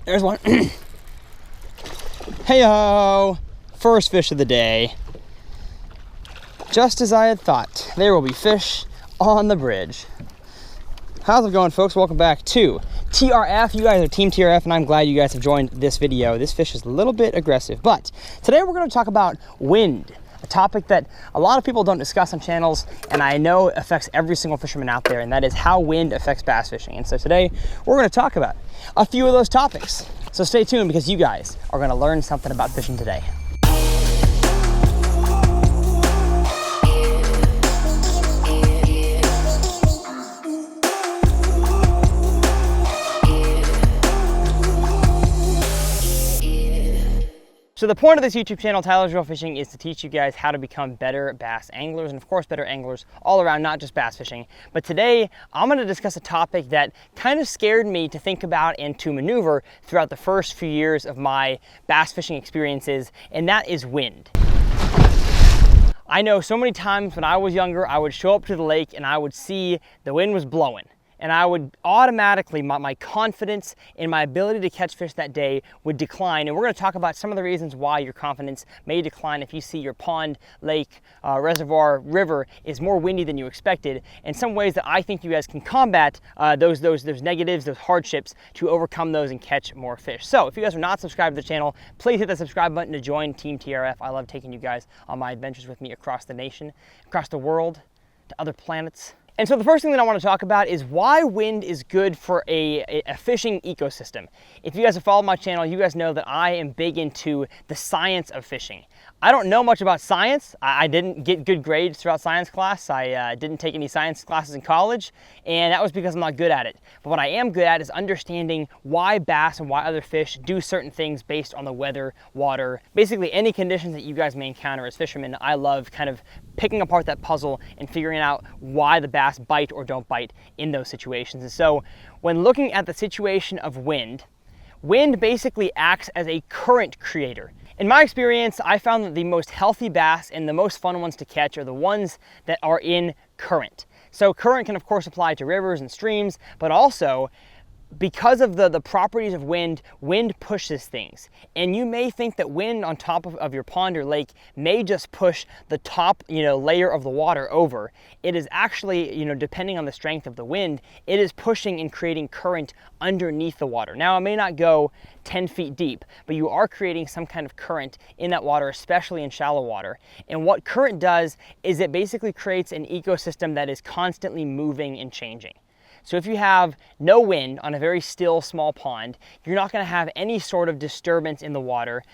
There's one. Hey-ho! First fish of the day. Just as I had thought, there will be fish on the bridge. How's it going, folks? Welcome back to TRF. You guys are Team TRF, and I'm glad you guys have joined this video. This fish is a little bit aggressive, but today we're going to talk about wind, a topic that a lot of people don't discuss on channels, and I know affects every single fisherman out there, and that is how wind affects bass fishing. And so today we're going to talk about a few of those topics. So stay tuned, because you guys are going to learn something about fishing today. So the point of this YouTube channel, Tyler's Real Fishing, is to teach you guys how to become better bass anglers, and of course better anglers all around, not just bass fishing. But today I'm going to discuss a topic that kind of scared me to think about and to maneuver throughout the first few years of my bass fishing experiences, and that is wind. I know so many times when I was younger, I would show up to the lake and I would see the wind was blowing, and I would automatically, my confidence in my ability to catch fish that day would decline. And we're going to talk about some of the reasons why your confidence may decline if you see your pond, lake, reservoir, river is more windy than you expected, and some ways that I think you guys can combat those negatives, those hardships, to overcome those and catch more fish. So if you guys are not subscribed to the channel, please hit the subscribe button to join Team TRF. I love taking you guys on my adventures with me across the nation, across the world, to other planets. And so the first thing that I want to talk about is why wind is good for a fishing ecosystem. If you guys have followed my channel, you guys know that I am big into the science of fishing. I don't know much about science. I didn't get good grades throughout science class. I didn't take any science classes in college, and that was because I'm not good at it. But what I am good at is understanding why bass and why other fish do certain things based on the weather, water, basically any conditions that you guys may encounter as fishermen. I love kind of picking apart that puzzle and figuring out why the bass bite or don't bite in those situations. And so when looking at the situation of wind, wind basically acts as a current creator. In my experience, I found that the most healthy bass and the most fun ones to catch are the ones that are in current. So current can of course apply to rivers and streams, but also because of the properties of wind, wind pushes things. And you may think that wind on top of your pond or lake may just push the top, layer of the water over. It is actually, depending on the strength of the wind, it is pushing and creating current underneath the water. Now, it may not go 10 feet deep, but you are creating some kind of current in that water, especially in shallow water. And what current does is it basically creates an ecosystem that is constantly moving and changing. So if you have no wind on a very still, small pond, you're not going to have any sort of disturbance in the water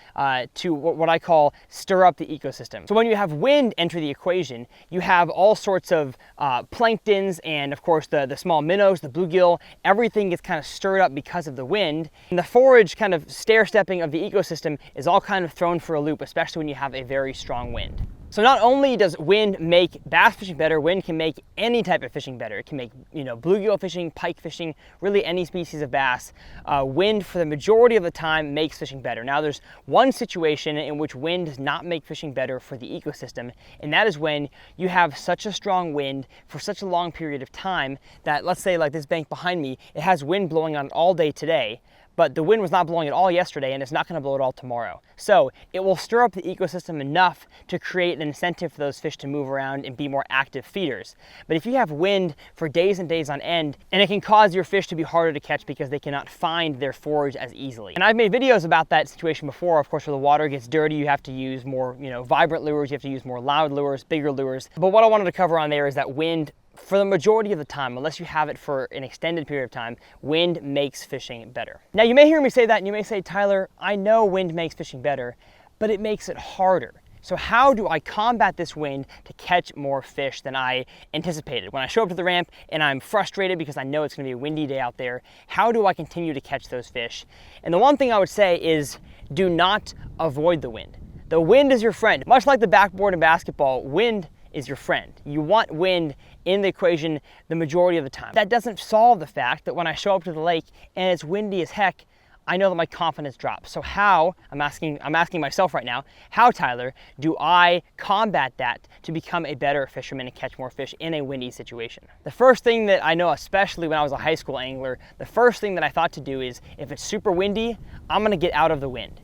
to what I call stir up the ecosystem. So when you have wind enter the equation, you have all sorts of planktons and of course the small minnows, the bluegill, everything gets kind of stirred up because of the wind. And the forage kind of stair-stepping of the ecosystem is all kind of thrown for a loop, especially when you have a very strong wind. So not only does wind make bass fishing better, wind can make any type of fishing better. It can make, bluegill fishing, pike fishing, really any species of bass. Wind, for the majority of the time, makes fishing better. Now, there's one situation in which wind does not make fishing better for the ecosystem, and that is when you have such a strong wind for such a long period of time that, let's say like this bank behind me, it has wind blowing on it all day today, but the wind was not blowing at all yesterday, and it's not going to blow at all tomorrow. So it will stir up the ecosystem enough to create an incentive for those fish to move around and be more active feeders. But if you have wind for days and days on end, and it can cause your fish to be harder to catch because they cannot find their forage as easily. And I've made videos about that situation before. Of course, where the water gets dirty, you have to use more, vibrant lures, you have to use more loud lures, bigger lures. But what I wanted to cover on there is that wind, for the majority of the time, unless you have it for an extended period of time, wind makes fishing better. Now, you may hear me say that, and you may say, Tyler, I know wind makes fishing better, but it makes it harder. So how do I combat this wind to catch more fish than I anticipated? When I show up to the ramp and I'm frustrated because I know it's going to be a windy day out there, how do I continue to catch those fish? And the one thing I would say is do not avoid the wind. The wind is your friend. Much like the backboard in basketball, wind is your friend. You want wind in the equation the majority of the time. That doesn't solve the fact that when I show up to the lake and it's windy as heck, I know that my confidence drops. So how, I'm asking myself right now, how, Tyler, do I combat that to become a better fisherman and catch more fish in a windy situation? The first thing that I know, especially when I was a high school angler, the first thing that I thought to do is, if it's super windy, I'm gonna get out of the wind.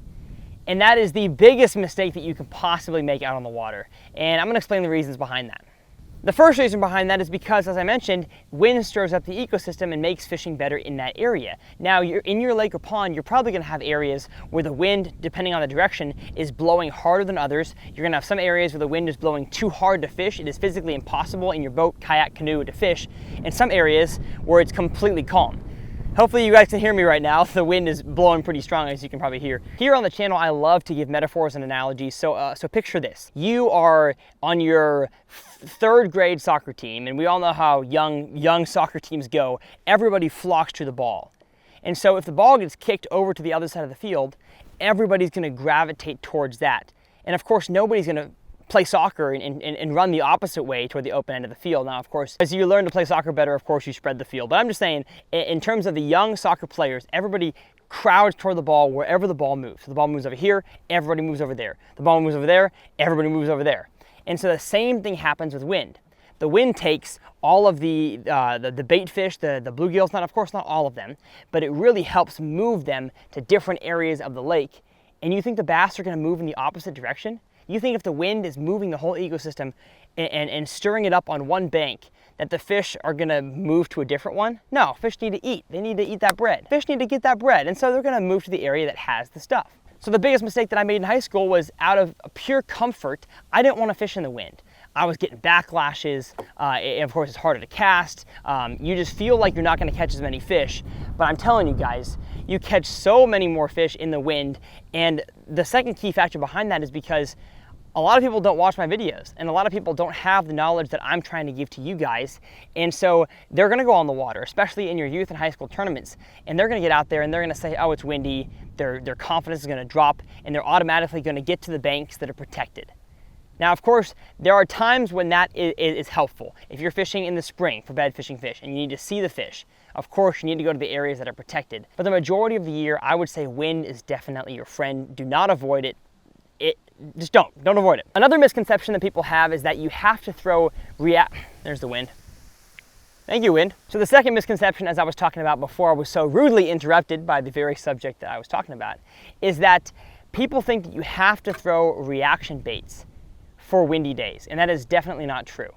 And that is the biggest mistake that you can possibly make out on the water. And I'm gonna explain the reasons behind that. The first reason behind that is because, as I mentioned, wind stirs up the ecosystem and makes fishing better in that area. Now, you're in your lake or pond, you're probably gonna have areas where the wind, depending on the direction, is blowing harder than others. You're gonna have some areas where the wind is blowing too hard to fish. It is physically impossible in your boat, kayak, canoe to fish. And some areas where it's completely calm. Hopefully you guys can hear me right now. The wind is blowing pretty strong, as you can probably hear. Here on the channel, I love to give metaphors and analogies. So picture this. You are on your third grade soccer team, and we all know how young soccer teams go. Everybody flocks to the ball. And so if the ball gets kicked over to the other side of the field, everybody's gonna gravitate towards that. And of course, nobody's gonna play soccer and run the opposite way toward the open end of the field. Now, of course, as you learn to play soccer better, of course, you spread the field. But I'm just saying, in terms of the young soccer players, everybody crowds toward the ball wherever the ball moves. So the ball moves over here, everybody moves over there. The ball moves over there, everybody moves over there. And so the same thing happens with wind. The wind takes all of the bait fish, the bluegills, of course not all of them, but it really helps move them to different areas of the lake. And you think the bass are gonna move in the opposite direction? You think if the wind is moving the whole ecosystem and stirring it up on one bank, that the fish are gonna move to a different one? No, fish need to eat. They need to eat that bread. Fish need to get that bread, and so they're gonna move to the area that has the stuff. So the biggest mistake that I made in high school was, out of pure comfort, I didn't wanna fish in the wind. I was getting backlashes, and of course it's harder to cast. You just feel like you're not gonna catch as many fish, but I'm telling you guys, you catch so many more fish in the wind. And the second key factor behind that is because a lot of people don't watch my videos, and a lot of people don't have the knowledge that I'm trying to give to you guys. And so they're gonna go on the water, especially in your youth and high school tournaments, and they're gonna get out there and they're gonna say, oh, it's windy, their confidence is gonna drop, and they're automatically gonna get to the banks that are protected. Now, of course, there are times when that is helpful. If you're fishing in the spring for bed fishing fish and you need to see the fish, of course, you need to go to the areas that are protected. But the majority of the year, I would say wind is definitely your friend. Do not avoid it. Just don't avoid it. Another misconception that people have is that you have to throw there's the wind. Thank you, wind. So the second misconception, as I was talking about before I was so rudely interrupted by the very subject that I was talking about, is that people think that you have to throw reaction baits for windy days, and that is definitely not true.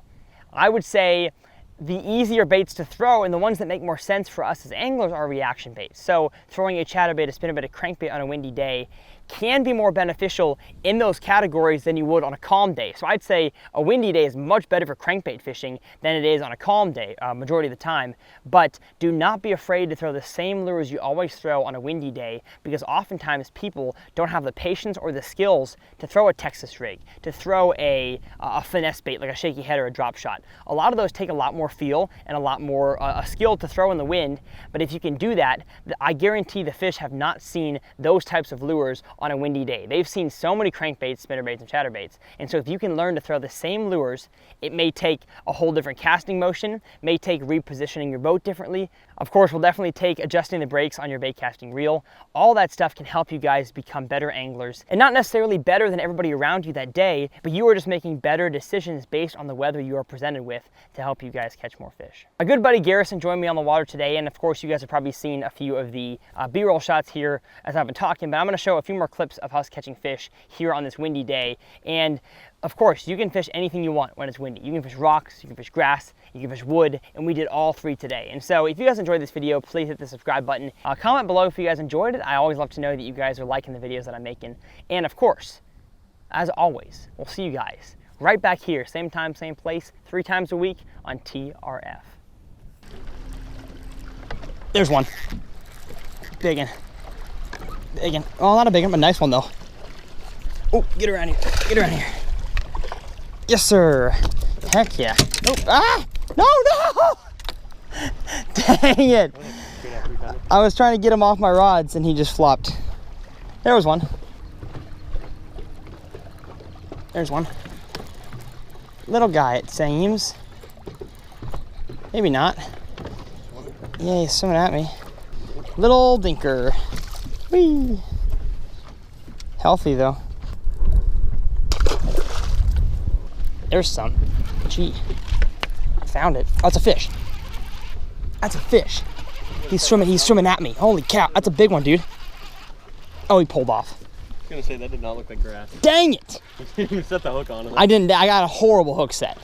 I would say the easier baits to throw and the ones that make more sense for us as anglers are reaction baits. So throwing a chatterbait, a spinnerbait, a crankbait on a windy day can be more beneficial in those categories than you would on a calm day. So I'd say a windy day is much better for crankbait fishing than it is on a calm day, majority of the time. But do not be afraid to throw the same lures you always throw on a windy day, because oftentimes people don't have the patience or the skills to throw a Texas rig, to throw a finesse bait like a shaky head or a drop shot. A lot of those take a lot more feel and a lot more skill to throw in the wind. But if you can do that, I guarantee the fish have not seen those types of lures on a windy day. They've seen so many crankbaits, spinnerbaits, and chatterbaits. And so if you can learn to throw the same lures, it may take a whole different casting motion, may take repositioning your boat differently. Of course, will definitely take adjusting the brakes on your bait casting reel. All that stuff can help you guys become better anglers, and not necessarily better than everybody around you that day, but you are just making better decisions based on the weather you are presented with to help you guys catch more fish. My good buddy Garrison joined me on the water today, and of course you guys have probably seen a few of the B-roll shots here as I've been talking, but I'm going to show a few more clips of us catching fish here on this windy day. And of course, you can fish anything you want when it's windy. You can fish rocks, you can fish grass, you can fish wood, and we did all three today. And so if you guys enjoyed this video, please hit the subscribe button. Comment below if you guys enjoyed it. I always love to know that you guys are liking the videos that I'm making. And of course, as always, we'll see you guys right back here, same time, same place, 3 times a week on TRF. There's one. Big one. Big one. Oh, not a big one, but a nice one though. Oh, get around here. Get around here. Yes, sir. Heck yeah. Nope. Ah! No, no! Dang it. I was trying to get him off my rods and he just flopped. There was one. There's one. Little guy, it seems. Maybe not. Yeah, he's swimming at me. Little dinker. Whee! Healthy though. There's some. Gee. Found it. Oh, it's a fish. That's a fish. He's swimming at me. Holy cow, that's a big one, dude. Oh, he pulled off. I was gonna say, that did not look like grass. Dang it! You didn't even set the hook on it. I didn't, I got a horrible hook set.